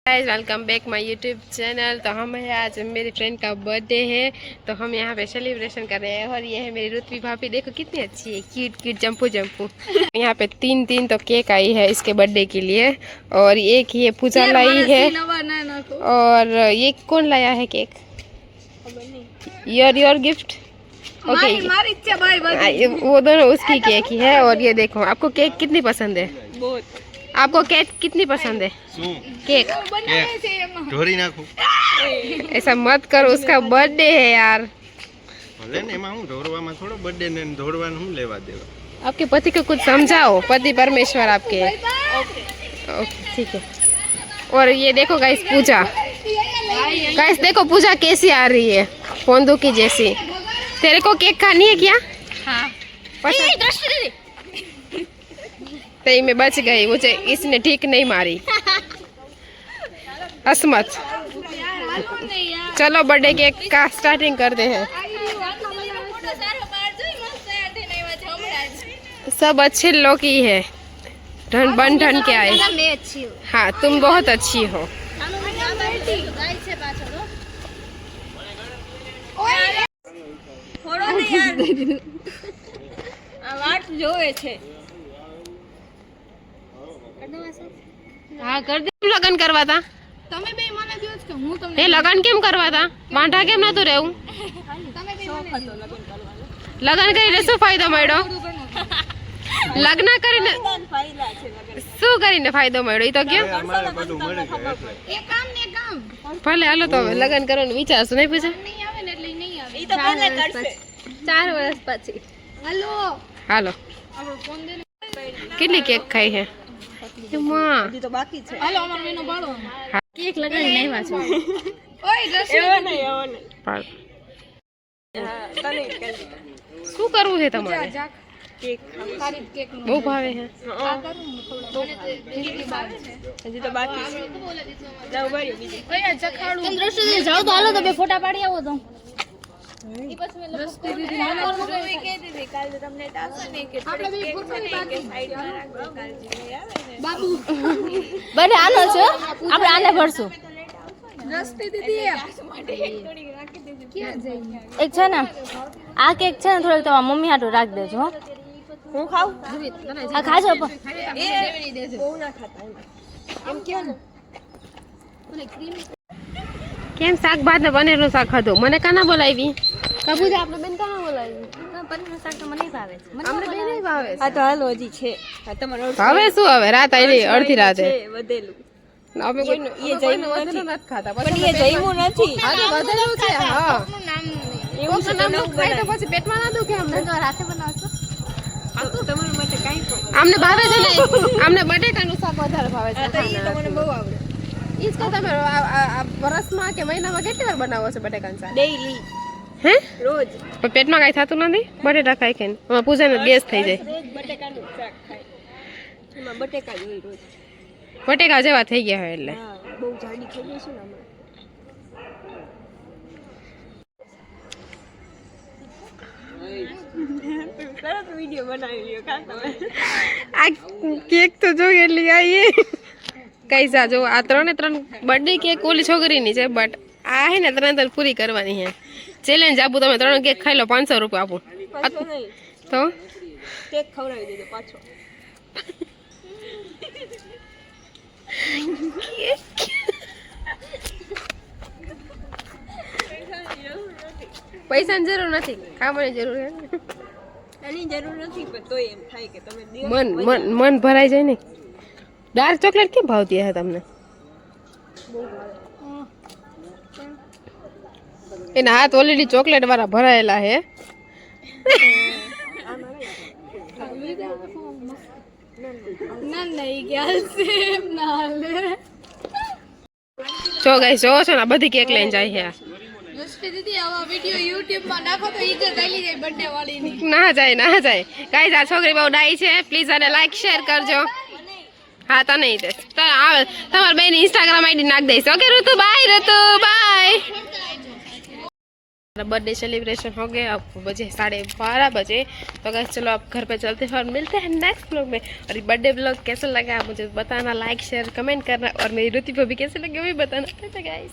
Guys welcome back my YouTube channel. तो हम है आज मेरी फ्रेंड का बर्थडे है तो हम यहाँ पे सेलिब्रेशन कर रहे हैं। और ये है मेरी रुतवी भाभी, देखो कितनी अच्छी है, क्यूट क्यूट जंपू जंपू। यहाँ पे तीन तो केक आई है इसके बर्थडे के लिए। और एक ये पूजा लाई है। और ये कौन लाया है केक? Your gift. ओके वो दोनों उसकी केक ही है। और ये देखो, आपको केक कितनी पसंद है? बहुत। आपको केक कितनी पसंद है? केक ढोरी नाखो। ऐसा मत करो, उसका बर्थडे है यार। आपके पति को कुछ समझाओ, पति परमेश्वर आपके। ओके ठीक है। और ये देखो गाइस पूजा, गाइस देखो पूजा कैसी आ रही है, पोंदू की जैसी। तेरे को केक खानी है क्या? हाँ। तई में बच गई, मुझे इसने ठीक नहीं मारी। असमत। चलो बर्थडे केक का स्टार्टिंग करते हैं। सब अच्छे लोग ही है, बन ठन के आए। हाँ तुम बहुत अच्छी हो। हाँ कर दे। લગન કરવા તા તમે બે મને દિવસ કે હું તમને એ લગન કેમ કરવા તા? વાંઢા કેમ નતું રહેવું? તમે બે મને લગન કરીને શું ફાયદો મળ્યો? લગ્ન કરીને શું કરીને ફાયદો મળ્યો? ઈ તો કે એ કામ ને કામ ભલે હાલો તો હવે લગન કરવાનું વિચારશું નહીં? પૂછે નહીં આવે ને એટલે નહીં આવે, ઈ તો ભલે કરશે 4 વર્ષ પછી। હાલો હાલો આપણો ફોન દે। કેટલી કેક ખાઈ છે? હજી તો બાકી છે। હાલો અમાર મેનો બાળો કેક લગાડીને આવ્યા છો। ઓય દસ એવો નહીં હા તને શું કરવું છે તમારે? કેક તારી કેક બહુ ભાવે છે। આ કરું થોડો હજી તો બાકી છે। જાવ ભાઈ બીજી ઓય જખાડું તમે દ્રષ્ટિ જાવ તો હાલો તો બે ફોટા પાડી આવો તો। ઈ પછી મે દ્રષ્ટિ દીદી નંબર મોકલી કે દીદી કાલ તમને ટાસ્ક નહીં કે આપણે બે ફોટો બાકી સાઈડમાં રાખો કાલજી આવે ને બાબુ બને આનો છો આપણે આને ભરશું। દ્રષ્ટિ દીદી માટે એક થોડી રાખી દેજો। ક્યાં જઈ એક છે ને આ કેક છે ને થોડીક તમારા મમ્મી હાટુ રાખ દેજો હો। હું ખાઉં આ ખાજો એ બહુ ના ખાતા એમ કેમ ને મને ક્રીમ કેમ શાક ભાત ને પનીરનું શાક ખાધું? મને કાના બોલાવી? કબૂજ આપણે બેન કાના બોલાવી? પનીરનું શાક તો મને ભાવે છે, અમને બેન નહીં ભાવે છે। આ તો હાલો હજી છે આ તમારો હવે શું હવે રાત આઈ અડધી રાતે વધેલું ના અમે કોઈ એ જઈમું નથી ખાતા પણ એ જઈમું નથી। હા તો વધેલું છે। હા નામ એવું છે નામ ખાય તો પછી પેટમાં ના દુખે? અમને તો રાતે બનાવશો આ તો તમારા માટે કાઈ પણ અમને ભાવે છે ને, અમને બટેકાનું શાક વધારે ભાવે છે। તો એ તમને બહુ આવડે। इसका તમે વર્ષમાં કે મહિનામાં કેટલી વાર બનાવો છો બટેકાનું શાક? ડેઈલી। હે રોજ? પણ પેટમાં કાઈ થાતું નથી બટેટા ખાઈ ખાઈને? અમાર પૂજાને ગેસ થઈ જાય। રોજ બટેકાનું શાક ખાય, એમાં બટેકા જ હોય રોજ। બટેકા જેવા થઈ ગયા હોય એટલે હા બહુ જાડી થઈ ગઈ છે ને હમણાં। સરસ વિડિયો બનાવી લ્યો કા તમે। આ કેક તો જો કેટલી આઈ કઈ જા જો આ 3 બર્થડે કેક ઓલી છોકરીની છે બટ આ હે ને 3 પૂરી કરવાની છે। ચેલેન્જ આપું, તમે 3 કેક ખાઈ લો 500 રૂપિયા આપું તો કેક ખવડાવી દેજો પાછો। પૈસાની જરૂર નથી, ખાવાની જરૂર છે। એની જરૂર નથી પણ તોય એમ થાય કે તમે મન ભરાઈ જાય ને। ડાર્ક ચોકલેટ કેમ ભાવતી હે તમને? એના હાથ ઓલરેડી ચોકલેટ વાળા ભરાયેલા હે। જો ગાઈસ જો છો ને બધી કેક લઈને જાય છે। દીદી આવા વિડિયો YouTube માં નાખો તો ઇજ્જત આલી જાય બર્થડે વાળીની। ના જાય ના જાય ગાઈસ, આ છોકરી બહુ ડાઈ છે, પ્લીઝ આને લાઈક શેર કરજો। हाँ तो नहीं दे તમાર બેન ઇન્સ્ટાગ્રામ આઈડી નાખ દઈશ। ઓકે ઋતુ બાય, ઋતુ બાય। बर्थडे सेलिब्रेशन हो गया, अब बजे 12:30 बजे। तो गाइस चलो अब घर पे चलते हैं और मिलते हैं नेक्स्ट ब्लॉग में। और ये बर्थडे ब्लॉग कैसा लगा मुझे बताना, लाइक शेयर कमेंट करना, और मेरी ऋतु को भी कैसे लगे वो भी बताना। गाइस